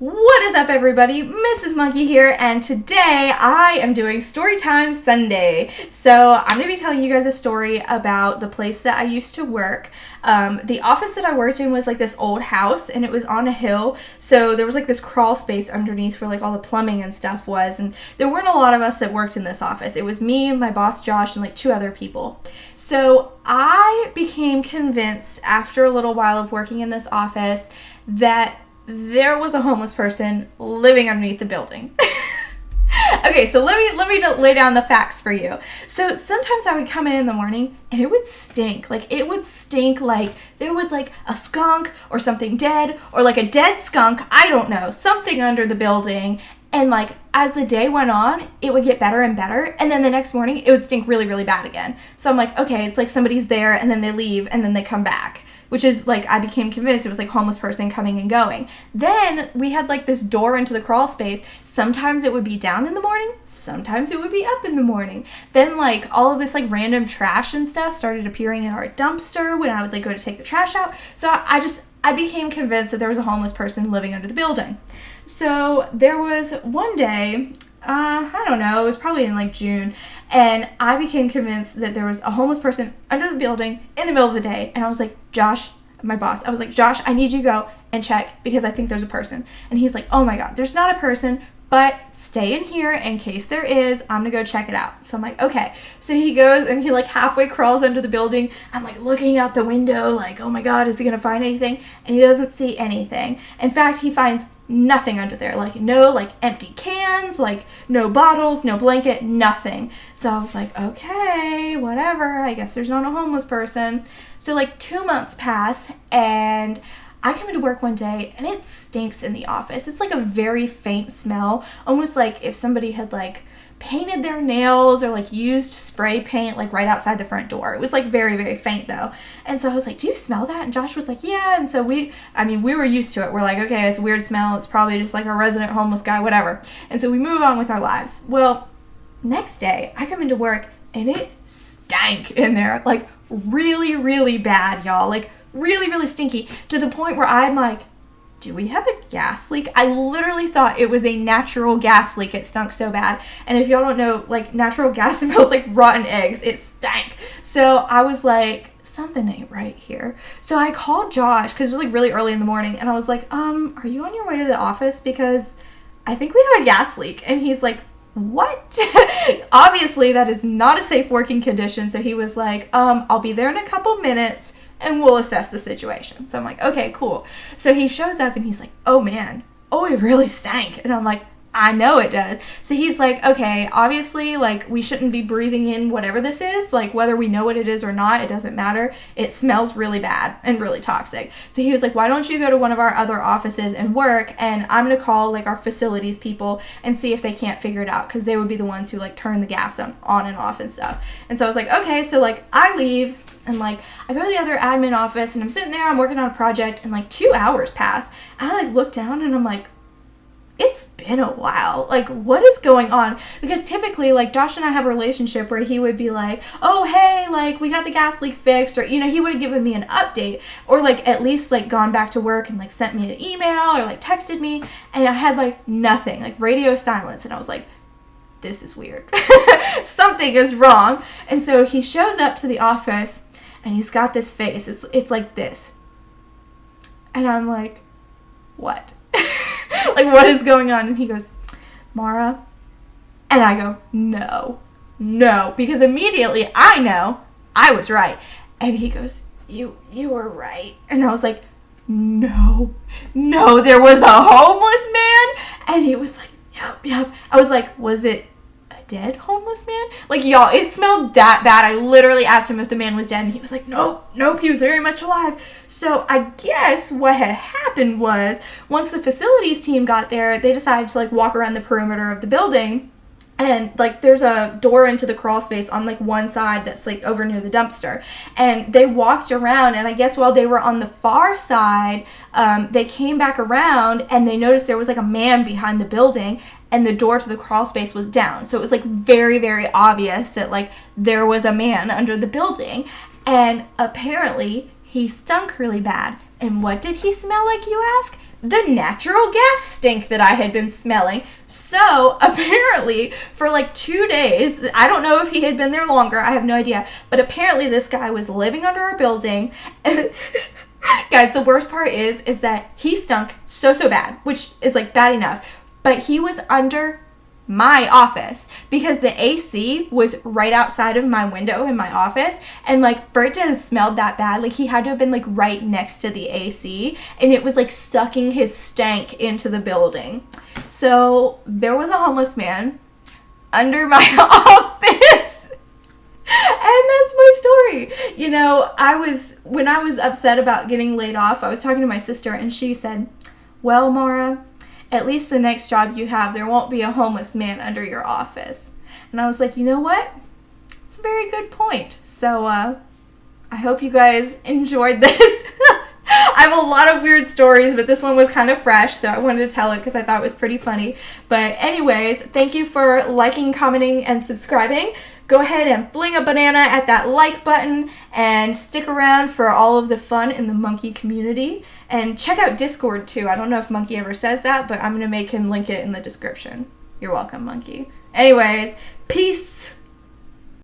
What is up, everybody? Mrs. Monkey here, and today I am doing Storytime Sunday. So I'm going to be telling you guys a story about the place that I used to work. The office that I worked in was like this old house, and it was on a hill, so there was like this crawl space underneath where like all the plumbing and stuff was, and there weren't a lot of us that worked in this office. It was me, my boss Josh, and like 2 other people. So I became convinced after a little while of working in this office that there was a homeless person living underneath the building. Okay, so let me lay down the facts for you. So sometimes I would come in the morning and it would stink. Like, it would stink like there was like a skunk or something dead, or like a dead skunk, I don't know, something under the building. And like as the day went on, it would get better and better, and then the next morning it would stink really, really bad again. So I'm like, okay, it's like somebody's there and then they leave and then they come back. Which is like, I became convinced it was like homeless person coming and going. Then we had like this door into the crawl space. Sometimes it would be down in the morning. Sometimes it would be up in the morning. Then like all of this like random trash and stuff started appearing in our dumpster when I would like go to take the trash out. So I became convinced that there was a homeless person living under the building. So there was one day, I don't know, it was probably in like June, and I became convinced that there was a homeless person under the building in the middle of the day, and I was like, Josh, my boss, I was like, Josh, I need you to go and check because I think there's a person. And he's like, oh my God, there's not a person, but stay in here in case there is. I'm gonna go check it out. So I'm like, okay. So he goes and he like halfway crawls under the building. I'm like looking out the window like, oh my God, is he gonna find anything? And he doesn't see anything. In fact, he finds nothing under there, like no like empty cans, like no bottles, no blanket, nothing. So I was like, okay, whatever, I guess there's not a homeless person. So like 2 months pass, and I come into work one day and it stinks in the office. It's like a very faint smell, almost like if somebody had like painted their nails or like used spray paint like right outside the front door. It was like very, very faint though. And so I was like, do you smell that? And Josh was like, yeah. And so we were used to it. We're like, okay, it's a weird smell. It's probably just like a resident homeless guy, whatever. And so we move on with our lives. Well, next day I come into work and it stank in there, like really, really bad, y'all. Like really, really stinky, to the point where I'm like, do we have a gas leak? I literally thought it was a natural gas leak. It stunk so bad. And if y'all don't know, like natural gas smells like rotten eggs. It stank. So I was like, something ain't right here. So I called Josh because it was like really early in the morning, and I was like, are you on your way to the office? Because I think we have a gas leak. And he's like, what? Obviously that is not a safe working condition. So he was like, I'll be there in a couple minutes and we'll assess the situation. So I'm like, okay, cool. So he shows up and he's like, oh man, oh, it really stank. And I'm like, I know it does. So he's like, okay, obviously, like, we shouldn't be breathing in whatever this is. Like, whether we know what it is or not, it doesn't matter. It smells really bad and really toxic. So he was like, why don't you go to one of our other offices and work, and I'm going to call, like, our facilities people and see if they can't figure it out, because they would be the ones who, like, turn the gas on and off and stuff. And so I was like, okay. So, like, I leave, and, like, I go to the other admin office, and I'm sitting there, I'm working on a project, and, like, 2 hours pass. And I, like, look down, and I'm like, it's been a while. Like, what is going on? Because typically, like, Josh and I have a relationship where he would be like, oh, hey, like, we got the gas leak fixed, or, you know, he would have given me an update, or, like, at least, like, gone back to work and, like, sent me an email, or, like, texted me, and I had, like, nothing, like, radio silence, and I was like, this is weird. Something is wrong. And so he shows up to the office, and he's got this face. It's like this. And I'm like, what? Like, what is going on? And he goes, Mara. And I go, no, because immediately I know I was right. And he goes, you were right. And I was like, no, there was a homeless man. And he was like, yep. I was like, was it a dead homeless man? Like, y'all, it smelled that bad. I literally asked him if the man was dead, and he was like, nope, he was very much alive. So I guess what had happened was, once the facilities team got there, they decided to, like, walk around the perimeter of the building, and, like, there's a door into the crawl space on, like, one side that's, like, over near the dumpster. And they walked around, and I guess while they were on the far side, they came back around, and they noticed there was, like, a man behind the building, and the door to the crawl space was down. So it was, like, very, very obvious that, like, there was a man under the building. And apparently he stunk really bad. And what did he smell like, you ask? the natural gas stink that I had been smelling. So apparently for like 2 days, I don't know if he had been there longer, I have no idea, but apparently this guy was living under our building. Guys, the worst part is that he stunk so bad, which is like bad enough, but he was under my office because the AC was right outside of my window in my office, and like for it to have smelled that bad, like he had to have been like right next to the AC, and it was like sucking his stank into the building. So there was a homeless man under my office. And that's my story. You know, when I was upset about getting laid off, I was talking to my sister and she said, well, Mara, at least the next job you have, there won't be a homeless man under your office. And I was like, you know what? It's a very good point. So I hope you guys enjoyed this. I have a lot of weird stories, but this one was kind of fresh, so I wanted to tell it because I thought it was pretty funny. But anyways, thank you for liking, commenting, and subscribing. Go ahead and fling a banana at that like button and stick around for all of the fun in the monkey community. And check out Discord too. I don't know if Monkey ever says that, but I'm going to make him link it in the description. You're welcome, Monkey. Anyways, peace.